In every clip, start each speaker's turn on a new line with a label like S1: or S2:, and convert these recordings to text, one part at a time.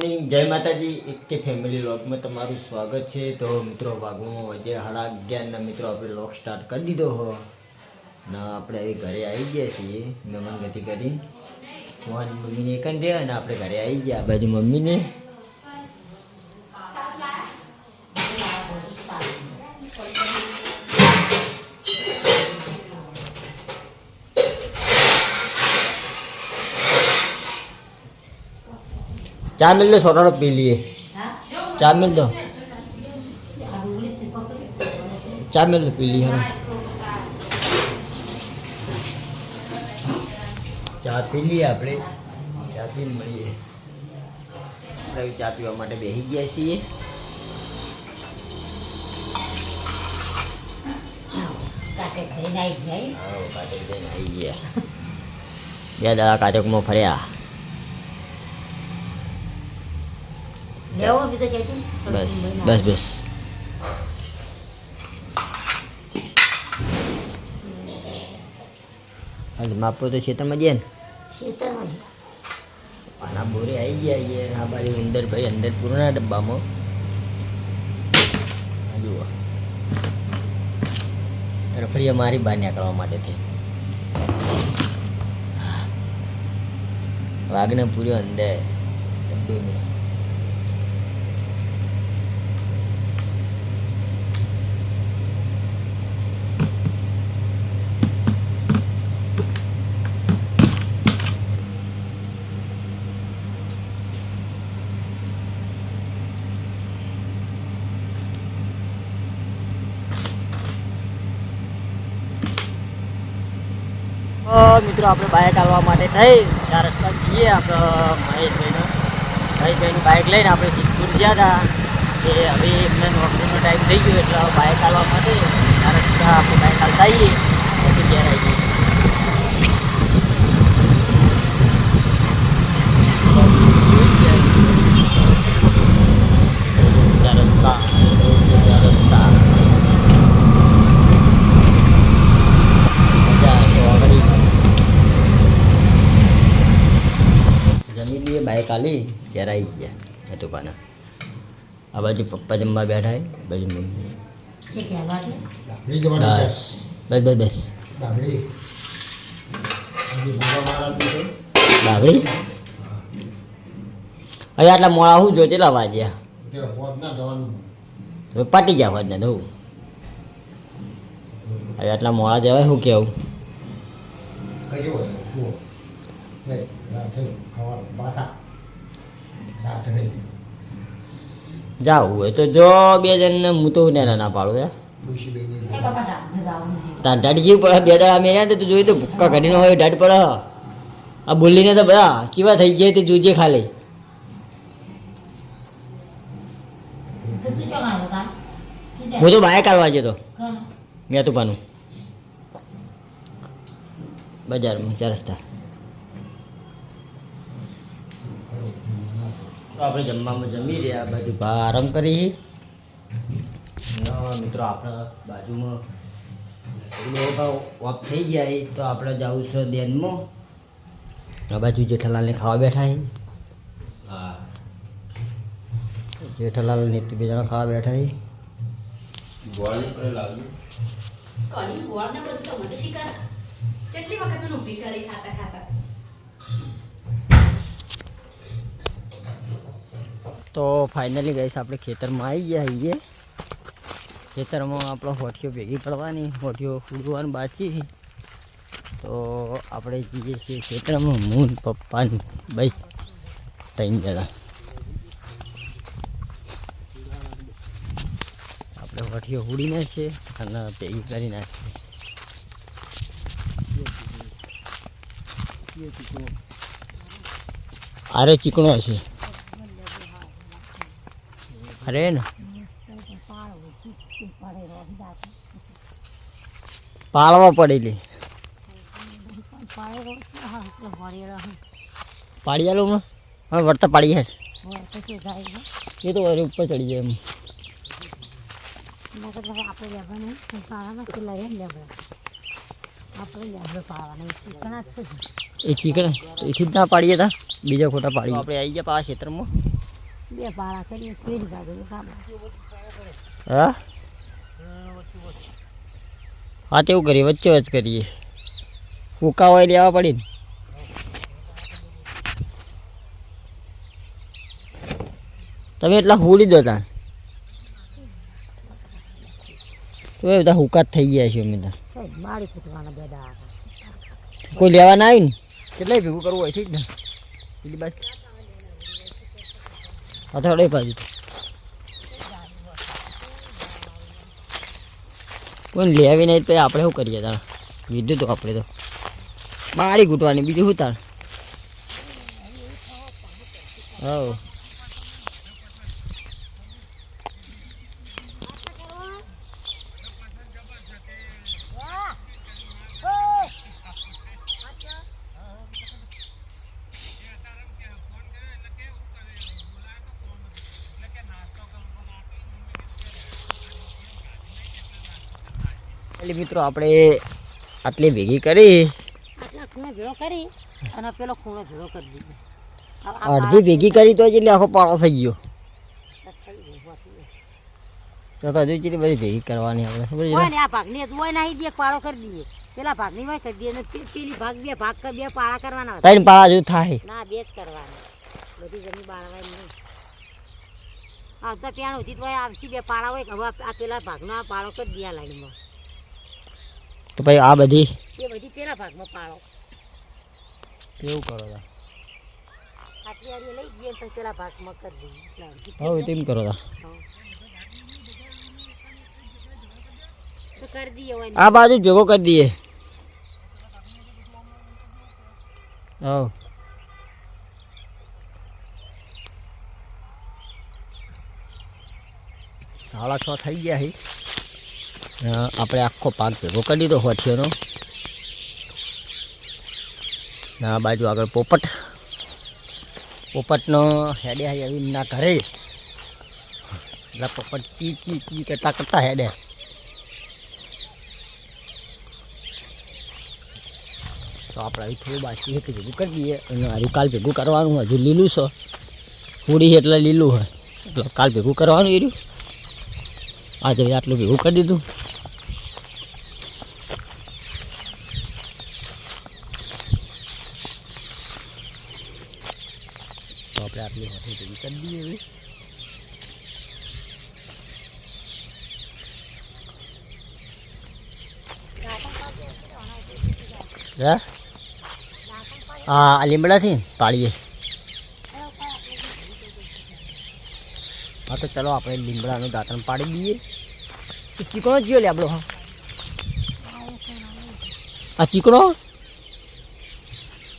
S1: Morning, જય માતાજી. એક ફેમિલી વ્લોગમાં તમારું સ્વાગત છે. તો મિત્રો ભાગમાં વજે 11:30 મિત્રો આપણે વ્લોગ સ્ટાર્ટ કરી દીધો હો ને આપણે હવે ઘરે આવી ગયા છીએ મહેમાન ગતિ કરી. મોહન મમ્મીને એકન રહ્યા અને આપણે ઘરે આવી ગયા. આ બાજુ મમ્મીને चा मिल दो, सोना पी लिए. चा मिल दो, चा मिल दो, पी लिए. ચા પી લઈએ આપણે. ચા પીને મળીએ. આપણે ચા પીવા માટે બેસી ગયા છીએ. કાટેક જઈને આવી ગયા. 2 દાડા કાટેકમાં ફર્યા. बस बस बस मापो तो क्षेत्र में जैन आना बोरे आई गया. ये आ बाजू अंदर भाई अंदर पूरा डब्बा में जुओ रफड़ी हमारी बहार निकलवा माटे थे. वागने पूरे अंदर डब्बे में. મિત્રો આપણે બાઇક આવવા માટે થઈ 4 રસ્તા જઈએ. આપણે મહેશભાઈનું બાઇક લઈને આપણે સિદ્ધપુર ગયા હતા. કે હવે એમને નોકરીનો ટાઈમ થઈ ગયો એટલે બાઇક આવવા માટે 4 રસ્તા આપણે બાઇક આવતા આવીએ પછી ઘેર આવી જઈએ. बाइक आली घેર આવી ગયા હતું પાના. આ બાજુ પપ્પા જમવા બેઠા હે, બાજુ મમ્મી. બસ બસ બસ બસ બાગડી હવે આટલા મોડા હું જો ચેલા વાગ્યા પાટી ગયા વાજના દઉં. હવે આટલા મોડા જવાય શું કેવું. જાવું હોય તો જો 2 જણને હું તો ના પાડું. તાર ઢાડી જેવી પડે. 2 દાડા અમે રહ્યા તો જોયું તો ભૂક્કા કાઢીને હોય ઢાડ પડે. આ બોલીને તો બધા કેવા થઈ જાય તે જોજે ખાલી. હું તો બાઇક આવવા જતો મેં તો પાનું બજારમાં 4 રસ્તા. આપણે જમવામાં જમી રહ્યા. બાજુ આરામ કરી મિત્રો. આપણા બાજુમાં ઓફ થઈ ગયા તો આપણે જવું છે દેનમાં. આ બાજુ જેઠાલાલને ખાવા બેઠા છે. હા જેઠાલાલ ને 2 જણા ખાવા બેઠા છે. તો ફાઇનલી ગઈશ આપણે ખેતરમાં આવી ગયા છીએ. ખેતરમાં આપણો હોઠીઓ ભેગી પડવાની, હોઠીઓ ફૂડવાનું બાકી. તો આપણે જઈએ છીએ ખેતરમાં. હું પપ્પા ભાઈ 3 જણા આપણે હોઠીઓ ફૂડી નાખીએ અને ભેગી કરી નાખીએ. આરે ચીકણો હશે. અરે ને પાળવા પડેલી પાડિયાલોમાં હવે વળતા પાડી હશે એ તો ઉપર ચડી જાય. એ ચીકણા એથી જ ના પાડીએ હતા બીજા ખોટા પાડીએ. આપણે આવી ગયા પાછા ખેતરમાં.
S2: બે પાળા કરીએ ફેરી કાઢો
S1: હા હા તેવું કરીએ વચ્ચે વચ્ચે કરીએ ઉકા હોય લેવા પડી ને તમે એટલા હુડી દો તા તો એ બધા હુકા જ થઈ ગયા છે અમે
S2: મારી ફૂટવાના બેડા
S1: કોઈ લેવા ના આવી ને કેટલાય ભેગું કરવું હોય ઠીક ને પેલી બસ અથડે બાજુ કોઈ લેવી નહીં તો આપણે શું કરીએ તાર વિધું તો આપણે તો બારી ઘૂંટવાની બીજું શું તાર હા એટલે મિત્રો આપણે આટલી ભેગી કરી
S2: આટલા ખૂણો ભેળો કરી અને પેલો ખૂણો ભેળો કરી દીધો
S1: અડધી ભેગી કરી તો એટલે આખો પાળો થઈ ગયો તો હજુ કેટલી બધી ભેગી કરવાની આપણે ખબર
S2: હોય ને આ ભાગની હોય નાહી દે પાળો કરી દઈએ પેલા ભાગની હોય કરી દઈએ અને પેલી ભાગ બે પાળા કરવાના
S1: ત્રણ પાળા હજુ થાય
S2: ના બે જ કરવાના બધી જમી બાળવાય નહીં આવતા ત્યાં સુધી તો આવશે બે પાળા હોય હવે આ પેલા ભાગનો આ પાળો કરી દે આ લાઈનમાં
S1: તો ભાઈ આ બધી
S2: એ બધી પેલા ભાગમાં પાળો
S1: કેવું કરો
S2: આટલી આરી લઈ જઈએ તો પેલા ભાગમાં કરી દઈએ
S1: હવે તેમ કરો
S2: તો કરી દઈએ હોય
S1: આ બાજુ ભેગો કરી દઈએ હા 6:30 થઈ ગયા છે આપણે આખો પાક ભેગો કરી દીધો હોઠિયોનો આ બાજુ આગળ પોપટનો હેડે આવી ના ઘરે એટલે પોપટ ચી કરતા હેડે તો આપણે અહીં થોડું બાકી છે ભેગું કરી દઈએ અને હજુ કાલ ભેગું કરવાનું હજુ લીલું છે પૂરી એટલે લીલું હોય એટલે કાલ ભેગું કરવાનું એ રહ્યું આજે આટલું ભેગું કરી દીધું તો આપણે આટલી હોટી ભેગી કરી દઈએ હવે હા લીમડાથી પાડીએ હા તો ચલો આપણે લીમડાનું દાંતણ પાડી દઈએ ચીકણો જીઓ લે આપણો હા આ ચીકણો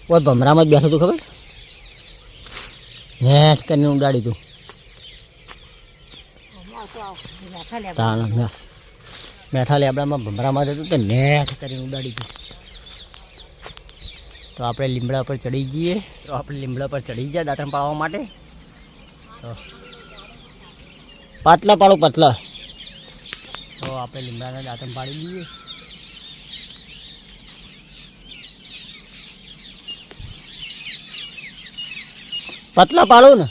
S1: ઓય ભમરામાં જ બેઠો તું ખબર નેટ કરીને ઉડાડી તું મેઠા લેબડામાં ભમરામાં જતું તો નેટ કરીને ઉડાડી તું તો આપણે લીમડા પર ચડી જઈએ તો આપણે લીમડા પર ચડી ગયા દાંતણ પાડવા માટે તો પાતલા પાડો પાતલા તો આપણે લીમડાના દાંતણ પાડી દઈએ પતલા પાડો ને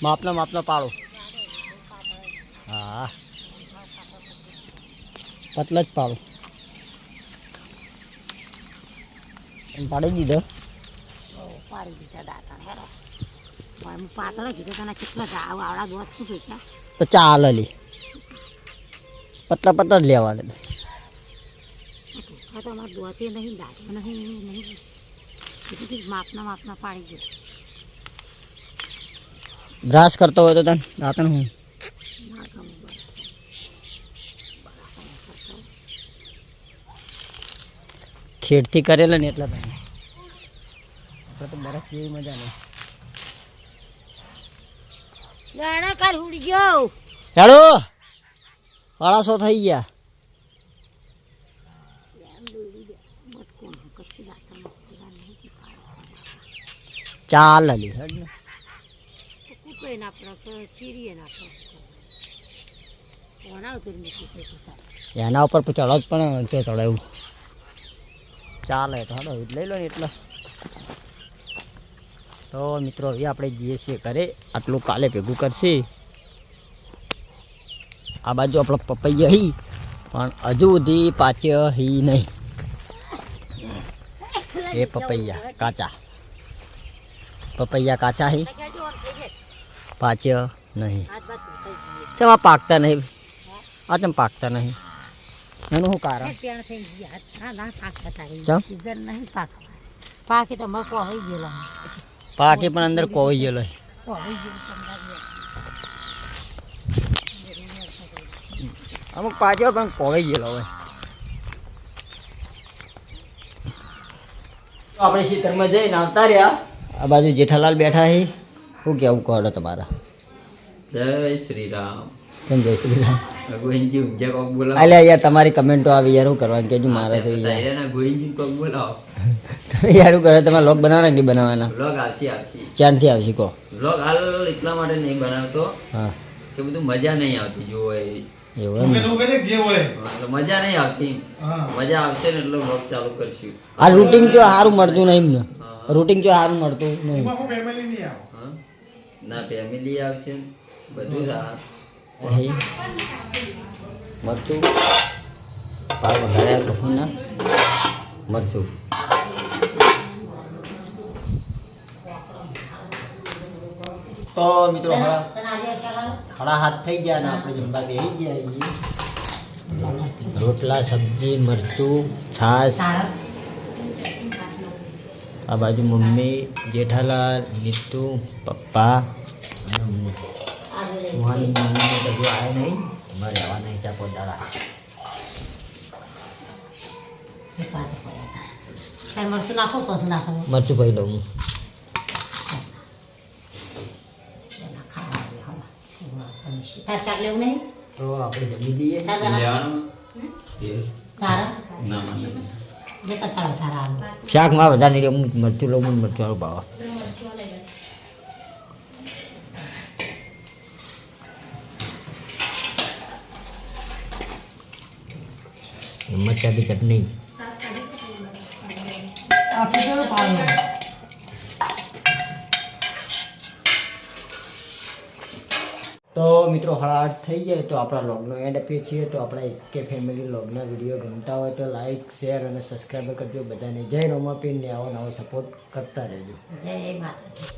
S1: માપના પાડો હા પતલા જ પાડો પાડી દીધો
S2: પાડી દીધા દાંતણ હેરો હું પાતળો કીધો તને કેટલા આવડા દોત શું પૈસા
S1: તો ચાલે લી પતલા જ લેવાના
S2: હા તો અમારે દોતે નહીં દાંત નહીં માપના પાડી દે
S1: બ્રાશ કરતો હોય તો તને દાંતણ હું છેડથી કરેલા ને એટલા ભાઈ આપણે તો બરફ જેવી મજા નહીં
S2: ગાણો કાલ ઉડી ગયો
S1: હેડો 6:30 થઈ ગયા ચાલ લી હેડ ને
S2: કૂટે ના આપણે ચીરીએ ના આપણે
S1: એના ઉપર ચડો જ પણ તે ચડાવ્યું ચાલે તો હાડો લઈ લો ને એટલે તો મિત્રો હવે આપણે જઈએ છીએ ઘરે, આટલું કાલે ભેગું કરશે. આ બાજુ આપણો પપૈયા હી પણ હજુ સુધી પાચ્યા હી નહીં. એ પપૈયા કાચા હી પાચ્યા નહીં. ચમ આ પાકતા નહીં, આ ચમ પાકતા નહીં, એનું શું કારણ?
S2: પાકે તો મકો હોઈ ગયેલો
S1: પાકે પણ અંદર કોઈ ગયેલો છે. અમુક પાક્યો પણ કોઈ ગયેલો હોય. આપણે ખેતરમાં જઈને આવતા રહ્યા. આ બાજુ જેઠાલાલ બેઠા છે. શું કેવું કહો તમારા?
S3: જય શ્રી રામ.
S1: કેમ જય શ્રી રામ?
S3: ગોવિંદજી ઊંઝા કોક બોલાવો.
S1: અલ્યા યાર તમારી કમેન્ટો આવી યાર, શું કરવાનું કેજો મારે તો યાર.
S3: તાયરાના ગોવિંદજી કોક બોલાવો.
S1: તમે યાર શું કરે? તમારે લોક બનાવવાના કે નહીં બનાવવાના?
S3: વ્લોગ આવશે.
S1: ક્યાંથી આવશે કહો?
S3: વ્લોગ હાલ એટલા માટે નહીં બનાવતો
S1: હા
S3: કે બધું મજા નહીં આવતી જોવો એવી.
S1: એવું એમ ને?
S3: એટલે મજા નહીં આવતી. મજા આવશે ને એટલે વ્લોગ ચાલુ કરશું.
S1: આ રૂટિંગ જો સારું મળતું નહીં ને, રૂટિંગ જો સારું મળતું નહીં.
S3: હા? ના ફેમિલી આવશે ને બધું સારું.
S1: અહીં મરચું પાવ વઘાર્યા કપૂરના મરચું. તો મિત્રો હળા હાથ થઈ ગયા ને આપણે જમવા બેસી ગયા છીએ. રોટલા, સબ્જી, મરચું, છાશ. આ બાજુ મમ્મી, જેઠાલાલ, નીતુ, પપ્પા અને અમને. સુહાની મમ્મીને તો હજુ આવ્યા નહીં, અમારે રહેવા નહીં ત્યાં પોદારા.
S2: મરચું નાખો પછી નાખો.
S1: મરચું ભાઈ લઉં હું.
S2: તાર શાક લેવું નહીં?
S1: તો આપણે જમી દઈએ.
S3: લેવાનું?
S2: તારા
S3: ના મને
S2: જે તારા તારા આલુ.
S1: શાકમાં વધારે નહીં, હું મરચું લઉં, મને મરચું વાળું ભાવે. મરચાની ચટણી.
S2: આટલું કેવું ભાવે?
S1: તો મિત્રો હળા 8 થઈ જાય તો આપણા લોગનો એન્ડ આપીએ છીએ. તો આપણા એકે ફેમિલી લોગના વિડીયો ગમતા હોય તો લાઈક, શેર અને સબસ્ક્રાઈબ કરજો. બધાને જય રોમાપીર ને આવો નવો સપોર્ટ કરતા રહેજો.
S2: જય માતા.